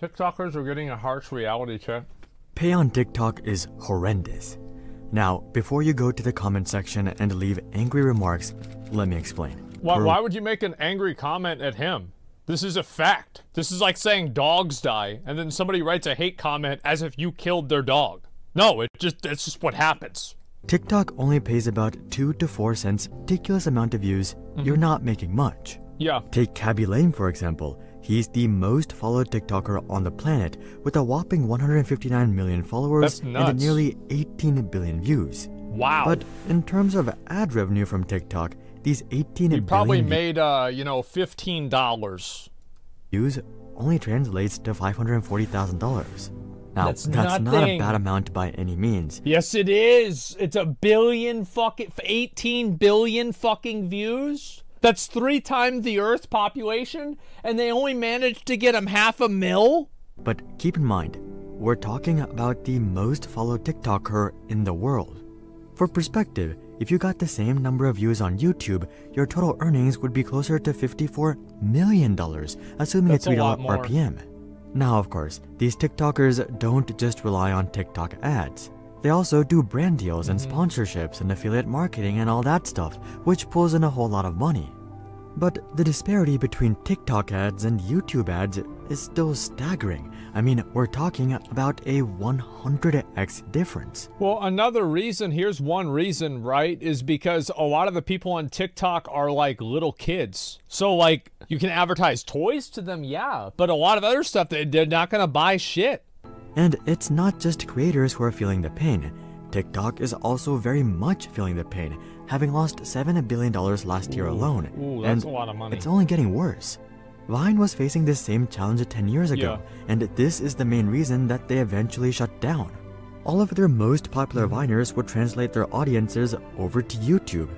TikTokers are getting a harsh reality check. Pay on TikTok is horrendous. Now, before you go to the comment section and leave angry remarks, let me explain. Why would you make an angry comment at him? This is a fact. This is like saying dogs die, and then somebody writes a hate comment as if you killed their dog. No, it's just what happens. TikTok only pays about 2 to 4 cents ridiculous amount of views. You're not making much. Yeah. Take Cabby Lame, for example. He's the most followed TikToker on the planet with a whopping 159 million followers and nearly 18 billion views. Wow. But in terms of ad revenue from TikTok, these 18 he probably billion made, $15. views only translates to $540,000. Now, that's not a bad amount by any means. Yes, it is. It's 18 billion fucking views. That's 3 times the Earth's population, and they only managed to get him $500,000? But keep in mind, we're talking about the most followed TikToker in the world. For perspective, if you got the same number of views on YouTube, your total earnings would be closer to $54 million, assuming a $3 RPM. Now, of course, these TikTokers don't just rely on TikTok ads. They also do brand deals and sponsorships and affiliate marketing and all that stuff, which pulls in a whole lot of money. But the disparity between TikTok ads and YouTube ads is still staggering. I mean, we're talking about a 100x difference. Well, another reason, here's one reason, right, is because a lot of the people on TikTok are like little kids. So like, you can advertise toys to them, yeah, but a lot of other stuff, they're not gonna buy shit. And it's not just creators who are feeling the pain. TikTok is also very much feeling the pain, having lost $7 billion last year alone. That's a lot of money. It's only getting worse. Vine was facing this same challenge 10 years ago, and this is the main reason that they eventually shut down. All of their most popular Viners would translate their audiences over to YouTube.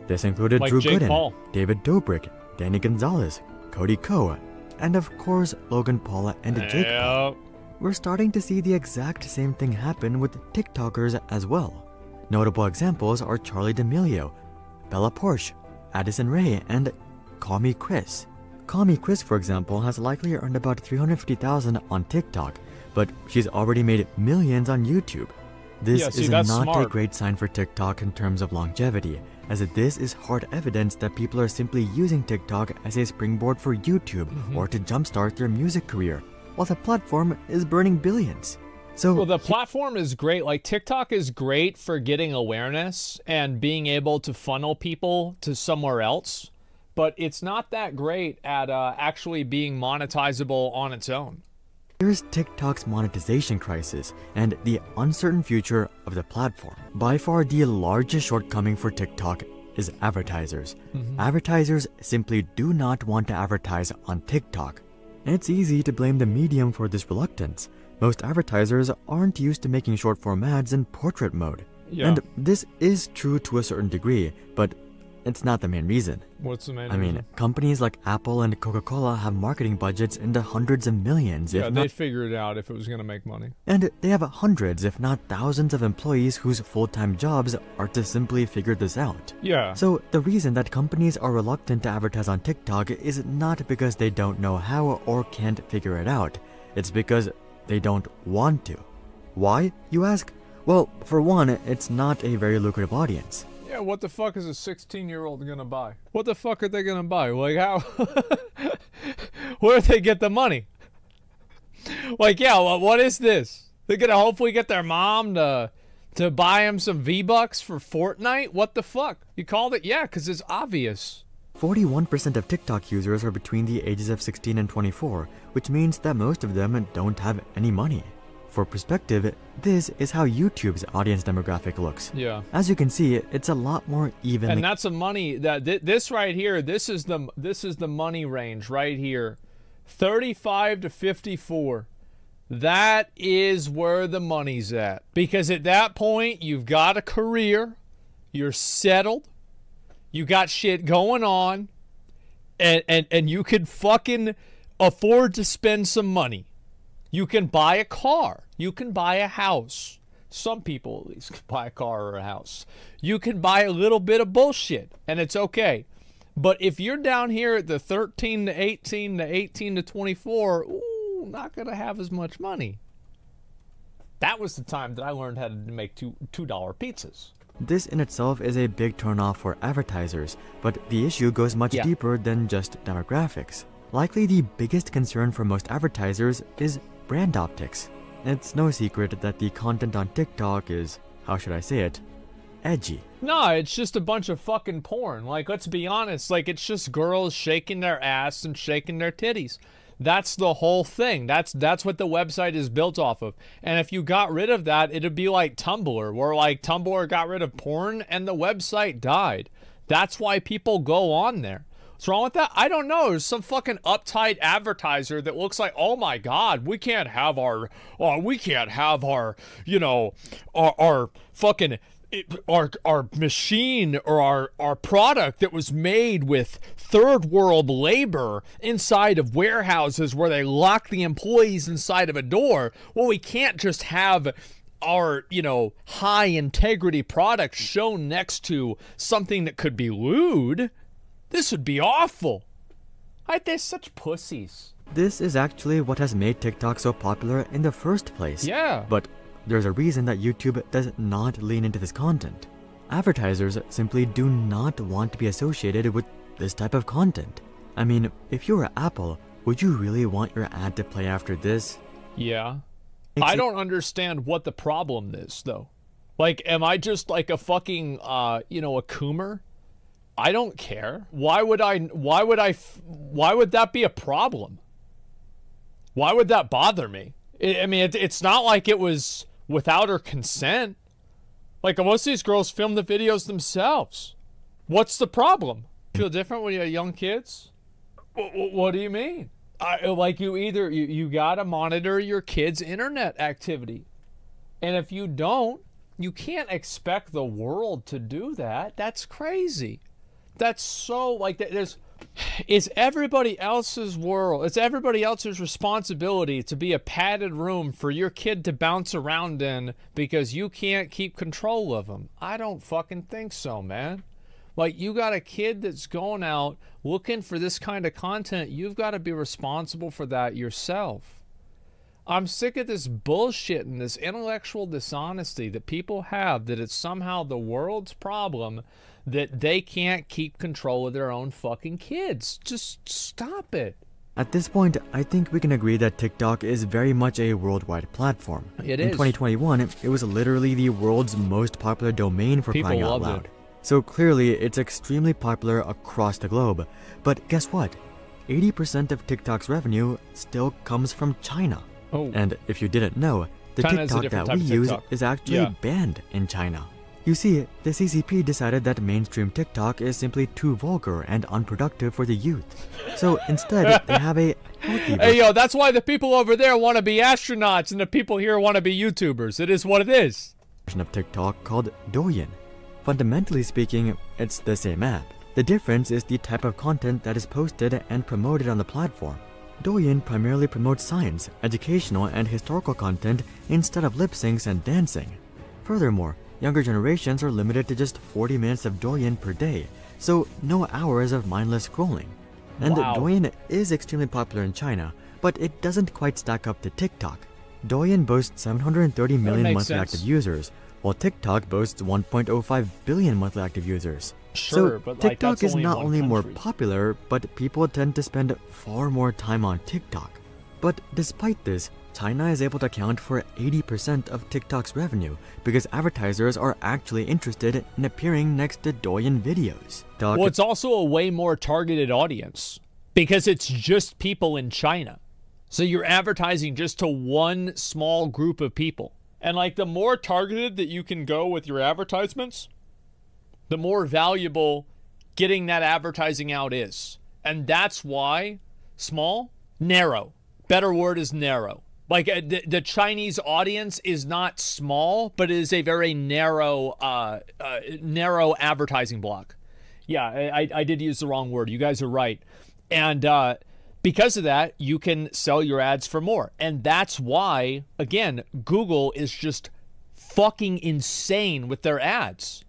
This included like Drew Jake Gooden, Paul, David Dobrik, Danny Gonzalez, Cody Ko, and of course Logan Paul and Jake Paul. We're starting to see the exact same thing happen with TikTokers as well. Notable examples are Charlie D'Amelio, Bella Porsche, Addison Rae, and Call Me Chris. Call Me Chris, for example, has likely earned about $350,000 on TikTok, but she's already made millions on YouTube. This is not a great sign for TikTok in terms of longevity, as this is hard evidence that people are simply using TikTok as a springboard for YouTube or to jumpstart their music career, while the platform is burning billions. Well, the platform is great. Like, TikTok is great for getting awareness and being able to funnel people to somewhere else, but it's not that great at actually being monetizable on its own. Here's TikTok's monetization crisis and the uncertain future of the platform. By far the largest shortcoming for TikTok is advertisers. Advertisers simply do not want to advertise on TikTok. It's easy to blame the medium for this reluctance. Most advertisers aren't used to making short-form ads in portrait mode. And this is true to a certain degree, but it's not the main reason. What's the main reason? I mean, companies like Apple and Coca-Cola have marketing budgets in the hundreds of millions. Yeah, they'd figure it out if it was going to make money. And they have hundreds, if not thousands of employees whose full-time jobs are to simply figure this out. So the reason that companies are reluctant to advertise on TikTok is not because they don't know how or can't figure it out. It's because they don't want to. Why, you ask? Well, for one, it's not a very lucrative audience. Yeah, what the fuck is a 16-year-old gonna buy? What the fuck are they gonna buy? Like, how? Where do they get the money? Like, yeah, well, what is this? They're gonna hopefully get their mom to buy them some V-Bucks for Fortnite? What the fuck? You called it? Yeah, because it's obvious. 41% of TikTok users are between the ages of 16 and 24, which means that most of them don't have any money. For perspective, this is how YouTube's audience demographic looks. As you can see, it's a lot more even. And that's a money that this right here, this is the money range right here. 35 to 54. That is where the money's at. Because at that point, you've got a career, you're settled, you got shit going on, and you can fucking afford to spend some money. You can buy a car. You can buy a house. Some people at least can buy a car or a house. You can buy a little bit of bullshit, and it's okay. But if you're down here at the 13 to 18 to 18 to 24, ooh, not going to have as much money. That was the time that I learned how to make $2 pizzas. This in itself is a big turnoff for advertisers, but the issue goes much deeper than just demographics. Likely the biggest concern for most advertisers is brand optics. It's no secret that the content on TikTok is, how should I say it, edgy. No, it's just a bunch of fucking porn. Like, let's be honest, like, it's just girls shaking their ass and shaking their titties. That's the whole thing. That's what the website is built off of. And if you got rid of that, it'd be like Tumblr, where like Tumblr got rid of porn and the website died. That's why people go on there. What's wrong with that? I don't know. There's some fucking uptight advertiser that looks like, oh my God, we can't have our, you know, our fucking, our machine or our product that was made with third world labor inside of warehouses where they lock the employees inside of a door. Well, we can't just have our, you know, high integrity product shown next to something that could be lewd. This would be awful. They're such pussies. This is actually what has made TikTok so popular in the first place. Yeah. But there's a reason that YouTube does not lean into this content. Advertisers simply do not want to be associated with this type of content. I mean, if you were Apple, would you really want your ad to play after this? Yeah. I don't understand what the problem is, though. Like, am I just like a fucking, you know, a coomer? I don't care. Why would that be a problem? Why would that bother me? I mean, it's not like it was without her consent. Like, most of these girls film the videos themselves. What's the problem? Feel different when you have young kids? What do you mean? Like, you gotta monitor your kids' internet activity. And if you don't, you can't expect the world to do that. That's crazy. That's so, like, it's everybody else's world. It's everybody else's responsibility to be a padded room for your kid to bounce around in because you can't keep control of them. I don't fucking think so, man. Like, you got a kid that's going out looking for this kind of content. You've got to be responsible for that yourself. I'm sick of this bullshit and this intellectual dishonesty that people have, that it's somehow the world's problem that they can't keep control of their own fucking kids. Just stop it. At this point, I think we can agree that TikTok is very much a worldwide platform. It In is. 2021, it was literally the world's most popular domain for People crying out loved loud. it. So clearly, it's extremely popular across the globe. But guess what? 80% of TikTok's revenue still comes from China. Oh. And if you didn't know, the China is a TikTok different that type we of use TikTok. is actually Yeah. banned in China. You see, the CCP decided that mainstream TikTok is simply too vulgar and unproductive for the youth. So instead, they have a healthy Hey, yo, that's why the people over there want to be astronauts and the people here want to be YouTubers. It is what it is. version of TikTok called Douyin. Fundamentally speaking, it's the same app. The difference is the type of content that is posted and promoted on the platform. Douyin primarily promotes science, educational, and historical content instead of lip syncs and dancing. Furthermore, younger generations are limited to just 40 minutes of Douyin per day, so no hours of mindless scrolling. And Wow. Douyin is extremely popular in China, but it doesn't quite stack up to TikTok. Douyin boasts 730 million makes monthly sense. active users, while TikTok boasts 1.05 billion monthly active users. Sure, So but like, TikTok that's is only in not one only more country. popular, but people tend to spend far more time on TikTok. But despite this, China is able to account for 80% of TikTok's revenue because advertisers are actually interested in appearing next to Douyin videos. Well, it's also a way more targeted audience because it's just people in China. So you're advertising just to one small group of people. And like, the more targeted that you can go with your advertisements, the more valuable getting that advertising out is. And that's why narrow. Better word is narrow. Like, the Chinese audience is not small, but it is a very narrow advertising block. Yeah, I did use the wrong word. You guys are right. And because of that, you can sell your ads for more. And that's why, again, Google is just fucking insane with their ads.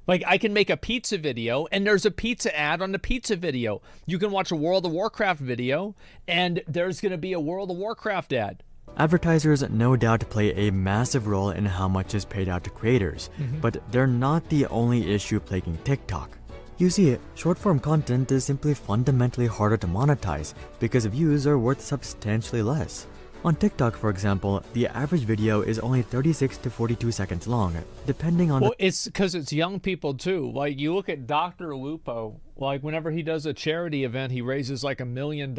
Like, I can make a pizza video, and there's a pizza ad on the pizza video. You can watch a World of Warcraft video, and there's going to be a World of Warcraft ad. Advertisers no doubt play a massive role in how much is paid out to creators, but they're not the only issue plaguing TikTok. You see, short-form content is simply fundamentally harder to monetize because views are worth substantially less. On TikTok, for example, the average video is only 36 to 42 seconds long, depending on it's because it's young people too. Like, you look at Dr. Lupo, like whenever he does a charity event, he raises like $1 million.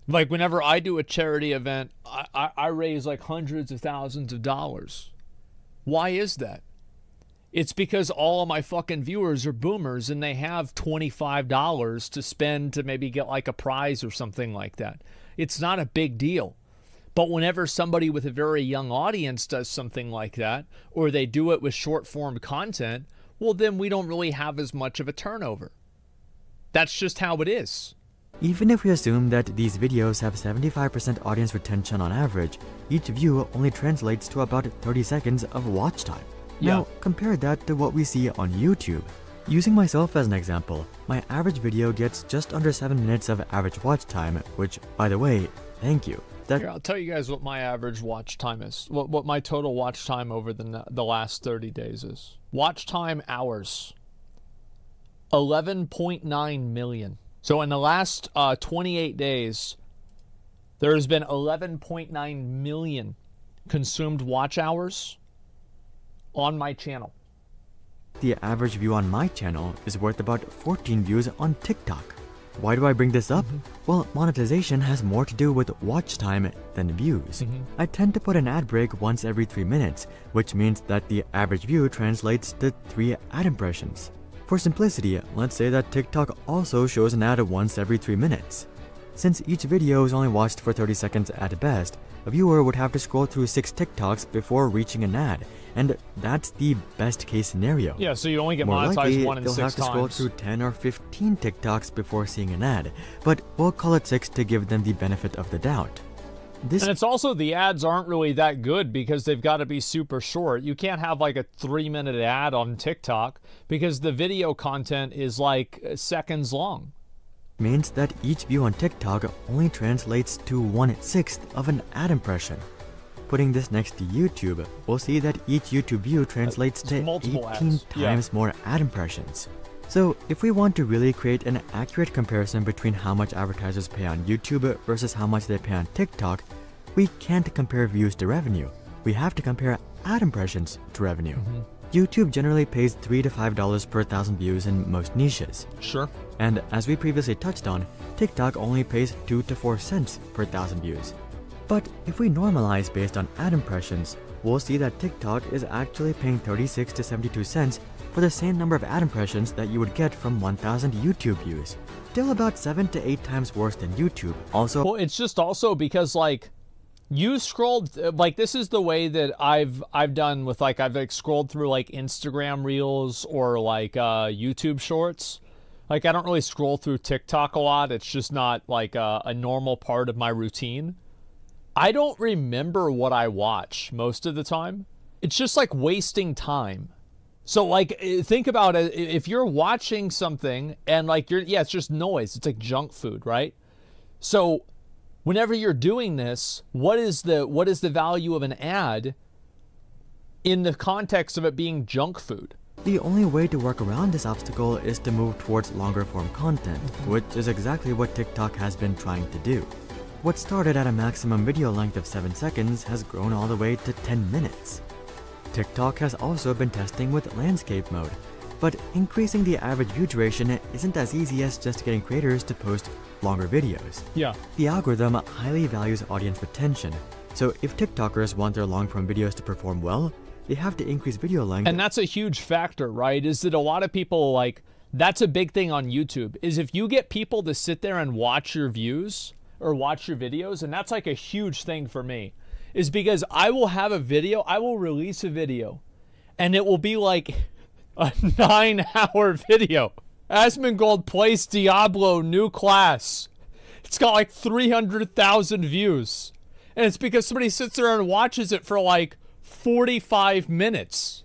Like, whenever I do a charity event, I raise like hundreds of thousands of dollars. Why is that? It's because all of my fucking viewers are boomers and they have $25 to spend to maybe get like a prize or something like that. It's not a big deal. But whenever somebody with a very young audience does something like that, or they do it with short-form content, well, then we don't really have as much of a turnover. That's just how it is. Even if we assume that these videos have 75% audience retention on average, each view only translates to about 30 seconds of watch time. Now, compare that to what we see on YouTube. Using myself as an example, my average video gets just under 7 minutes of average watch time, which, by the way, thank you. Here, I'll tell you guys what my average watch time is. What my total watch time over the last 30 days is. Watch time hours. 11.9 million. So in the last 28 days, there has been 11.9 million consumed watch hours on my channel. The average view on my channel is worth about 14 views on TikTok. Why do I bring this up? Well, monetization has more to do with watch time than views. I tend to put an ad break once every 3 minutes, which means that the average view translates to 3 ad impressions. For simplicity, let's say that TikTok also shows an ad once every 3 minutes. Since each video is only watched for 30 seconds at best, a viewer would have to scroll through 6 TikToks before reaching an ad, and that's the best case scenario. Yeah, so you only get More monetized likely, 1 in 6 times. they'll have to scroll through 10 or 15 TikToks before seeing an ad, but we'll call it 6 to give them the benefit of the doubt. And it's also, the ads aren't really that good because they've got to be super short. You can't have like a 3-minute ad on TikTok because the video content is like seconds long. Means that each view on TikTok only translates to 1/6 of an ad impression. Putting this next to YouTube, we'll see that each YouTube view translates to 18 times more ad impressions. So if we want to really create an accurate comparison between how much advertisers pay on YouTube versus how much they pay on TikTok, we can't compare views to revenue. We have to compare ad impressions to revenue. YouTube generally pays $3 to $5 per 1,000 views in most niches. Sure. And as we previously touched on, TikTok only pays 2 to 4 cents per 1,000 views. But if we normalize based on ad impressions, we'll see that TikTok is actually paying 36 to 72 cents for the same number of ad impressions that you would get from 1,000 YouTube views. Still about 7 to 8 times worse than YouTube. Also, well, it's just also because, like, you scrolled, like, this is the way that I've done with, like, I've like scrolled through like Instagram Reels or like YouTube Shorts. Like, I don't really scroll through TikTok a lot. It's just not like a normal part of my routine. I don't remember what I watch most of the time. It's just like wasting time. So like, think about it. If you're watching something and like it's just noise. It's like junk food, right? So whenever you're doing this, what is the value of an ad in the context of it being junk food? The only way to work around this obstacle is to move towards longer form content, which is exactly what TikTok has been trying to do. What started at a maximum video length of 7 seconds has grown all the way to 10 minutes. TikTok has also been testing with landscape mode, but increasing the average view duration isn't as easy as just getting creators to post longer videos. Yeah. The algorithm highly values audience retention, so if TikTokers want their long-form videos to perform well, they have to increase video length. And that's a huge factor, right? Is that a lot of people, like, that's a big thing on YouTube, is if you get people to sit there and watch your views or watch your videos, and that's like a huge thing for me, is because I will have a video, I will release a video, and it will be like a 9-hour video. Asmongold plays Diablo new class. It's got like 300,000 views. And it's because somebody sits there and watches it for like 45 minutes.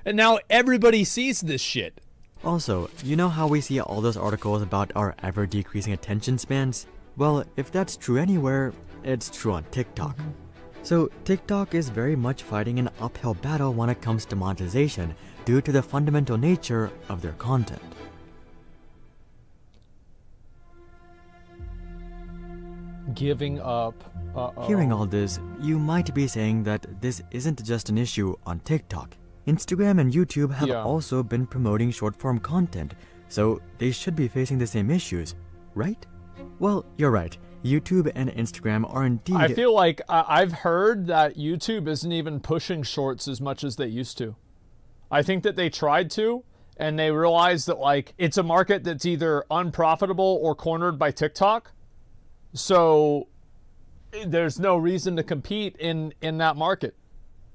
And now everybody sees this shit. Also, you know how we see all those articles about our ever-decreasing attention spans? Well, if that's true anywhere, it's true on TikTok. So TikTok is very much fighting an uphill battle when it comes to monetization due to the fundamental nature of their content. Giving up. Hearing all this, you might be saying that this isn't just an issue on TikTok. Instagram and YouTube have also been promoting short-form content, so they should be facing the same issues, right? Well, you're right. YouTube and Instagram are indeed... I feel like I've heard that YouTube isn't even pushing shorts as much as they used to. I think that they tried to, and they realized that, like, it's a market that's either unprofitable or cornered by TikTok. So there's no reason to compete in that market.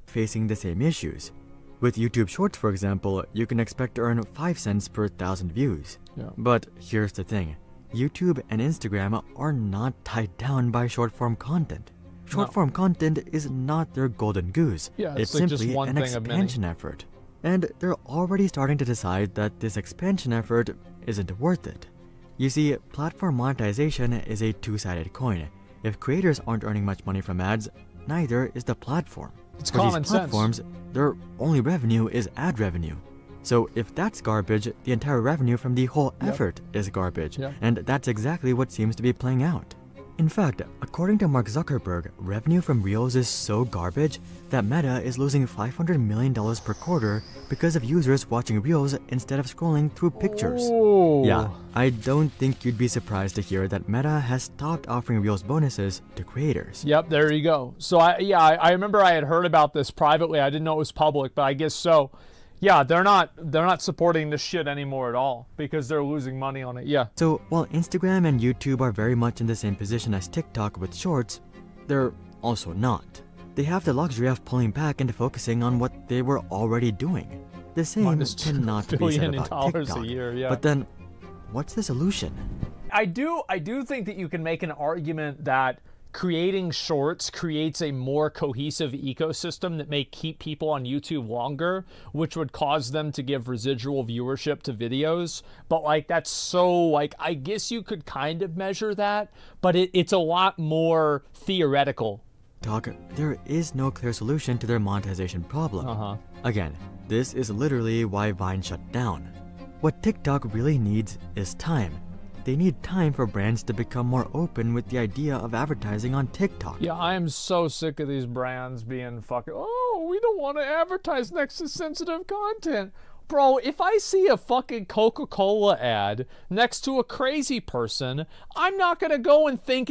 Facing the same issues. With YouTube Shorts, for example, you can expect to earn 5 cents per 1,000 views. Yeah. But here's the thing. YouTube and Instagram are not tied down by short-form content. Short-form content is not their golden goose. Yeah, it's like simply an expansion effort. And they're already starting to decide that this expansion effort isn't worth it. You see, platform monetization is a two-sided coin. If creators aren't earning much money from ads, neither is the platform. It's For common these platforms, their only revenue is ad revenue. So if that's garbage, the entire revenue from the whole effort is garbage. And that's exactly what seems to be playing out. In fact, according to Mark Zuckerberg, revenue from Reels is so garbage that Meta is losing $500 million per quarter because of users watching Reels instead of scrolling through pictures. Ooh. Yeah, I don't think you'd be surprised to hear that Meta has stopped offering Reels bonuses to creators. Yep, there you go. So I remember I had heard about this privately. I didn't know it was public, but I guess so. Yeah, they're not supporting this shit anymore at all because they're losing money on it. Yeah. So while Instagram and YouTube are very much in the same position as TikTok with shorts, they're also not. They have the luxury of pulling back and focusing on what they were already doing. The same cannot be said about TikTok. A year, yeah. But then, what's the solution? I do think that you can make an argument that creating shorts creates a more cohesive ecosystem that may keep people on YouTube longer, which would cause them to give residual viewership to videos. But like, that's so, like, I guess you could kind of measure that, but it's a lot more theoretical. There is no clear solution to their monetization problem. Again, this is literally why Vine shut down. What TikTok really needs is time. They need time for brands to become more open with the idea of advertising on TikTok. Yeah, I am so sick of these brands being fucking, oh, we don't want to advertise next to sensitive content. Bro, if I see a fucking Coca-Cola ad next to a crazy person, I'm not going to go and think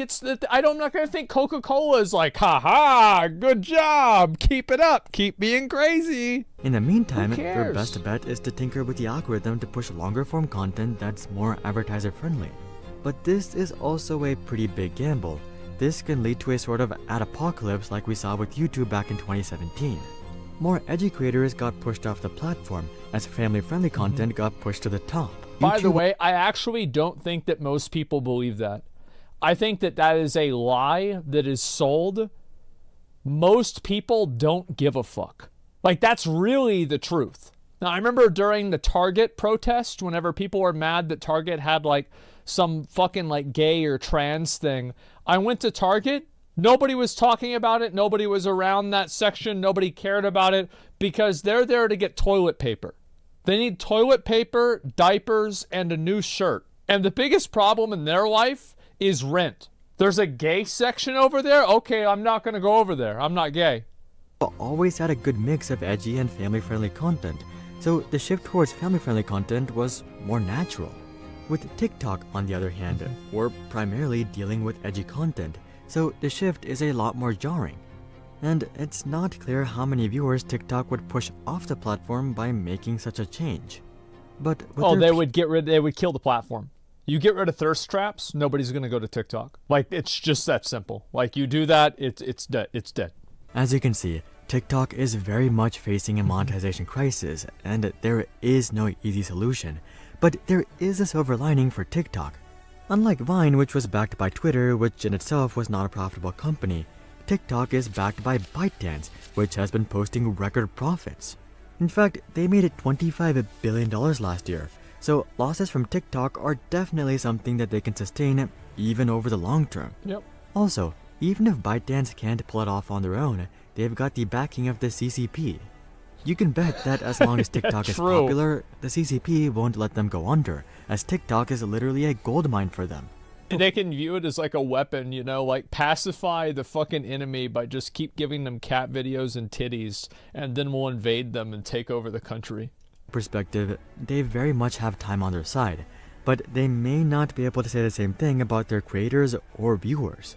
I'm not going to think Coca-Cola is like, haha, good job, keep it up, keep being crazy. In the meantime, their best bet is to tinker with the algorithm to push longer form content that's more advertiser friendly. But this is also a pretty big gamble. This can lead to a sort of ad apocalypse like we saw with YouTube back in 2017. More edgy creators got pushed off the platform as family-friendly content got pushed to the top. By the way, I actually don't think that most people believe that. I think that that is a lie that is sold. Most people don't give a fuck. Like, that's really the truth. Now, I remember during the Target protest, whenever people were mad that Target had, like, some fucking, like, gay or trans thing, I went to Target. Nobody was talking about it. Nobody was around that section. Nobody cared about it because they're there to get toilet paper. They need toilet paper, diapers, and a new shirt. And the biggest problem in their life is rent. There's a gay section over there? Okay, I'm not going to go over there. I'm not gay. Always had a good mix of edgy and family-friendly content, so the shift towards family-friendly content was more natural. With TikTok, on the other hand, we're primarily dealing with edgy content, so the shift is a lot more jarring. And it's not clear how many viewers TikTok would push off the platform by making such a change. But they would kill the platform. You get rid of thirst traps, nobody's going to go to TikTok. Like, it's just that simple. Like, you do that, it's dead. It's dead. As you can see, TikTok is very much facing a monetization crisis, and there is no easy solution. But there is a silver lining for TikTok. Unlike Vine, which was backed by Twitter, which in itself was not a profitable company, TikTok is backed by ByteDance, which has been posting record profits. In fact, they made it $25 billion last year, so losses from TikTok are definitely something that they can sustain even over the long term. Yep. Also, even if ByteDance can't pull it off on their own, they've got the backing of the CCP. You can bet that as long as TikTok is popular, the CCP won't let them go under, as TikTok is literally a goldmine for them. They can view it as like a weapon, you know, like pacify the fucking enemy by just keep giving them cat videos and titties, and then we'll invade them and take over the country. Perspective, they very much have time on their side, but they may not be able to say the same thing about their creators or viewers.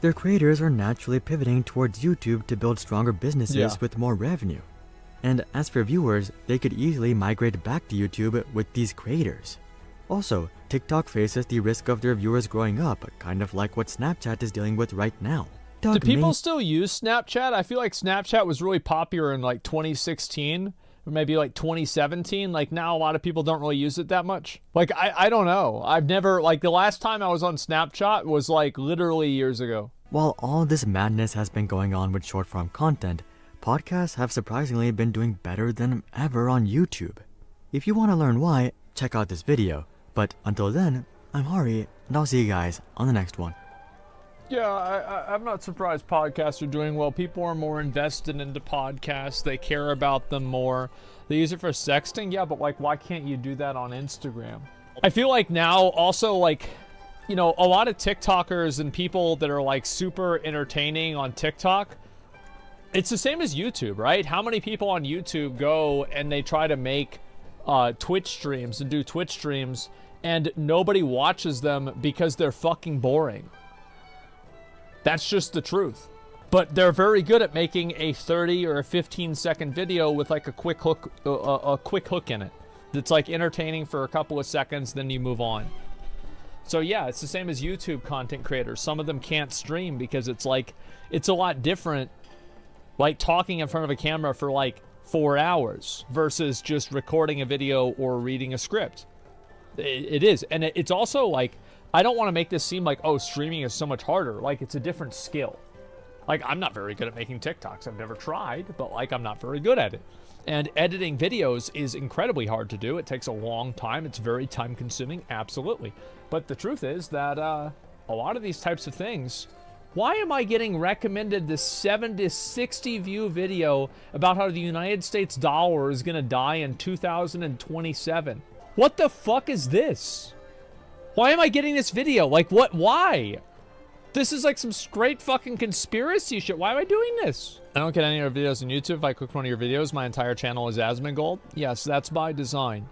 Their creators are naturally pivoting towards YouTube to build stronger businesses with more revenue. And as for viewers, they could easily migrate back to YouTube with these creators. Also, TikTok faces the risk of their viewers growing up, kind of like what Snapchat is dealing with right now. Do people still use Snapchat? I feel like Snapchat was really popular in like 2016, or maybe like 2017. Like now a lot of people don't really use it that much. Like, I don't know. I've never, like the last time I was on Snapchat was like literally years ago. While all this madness has been going on with short form content, podcasts have surprisingly been doing better than ever on YouTube. If you want to learn why, check out this video. But until then, I'm Hari, and I'll see you guys on the next one. Yeah, I'm not surprised podcasts are doing well. People are more invested into podcasts. They care about them more. They use it for sexting. Yeah, but like, why can't you do that on Instagram? I feel like now also like, you know, a lot of TikTokers and people that are like super entertaining on TikTok, it's the same as YouTube, right? How many people on YouTube go and they try to make Twitch streams and do Twitch streams and nobody watches them because they're fucking boring. That's just the truth. But they're very good at making a 30 or a 15-second video with like a quick hook in it. That's like entertaining for a couple of seconds, then you move on. So yeah, it's the same as YouTube content creators. Some of them can't stream because it's like, it's a lot different, like talking in front of a camera for like 4 hours versus just recording a video or reading a script. It is. And it's also like, I don't want to make this seem like, oh, streaming is so much harder. Like, it's a different skill. Like, I'm not very good at making TikToks. I've never tried, but like, I'm not very good at it. And editing videos is incredibly hard to do. It takes a long time. It's very time consuming. Absolutely. But the truth is that a lot of these types of things, why am I getting recommended this 7 to 60 view video about how the United States dollar is going to die in 2027? What the fuck is this? Why am I getting this video? Like, what? Why? This is like some straight fucking conspiracy shit. Why am I doing this? I don't get any of your videos on YouTube. If I click one of your videos, my entire channel is Asmongold. Yes, that's by design.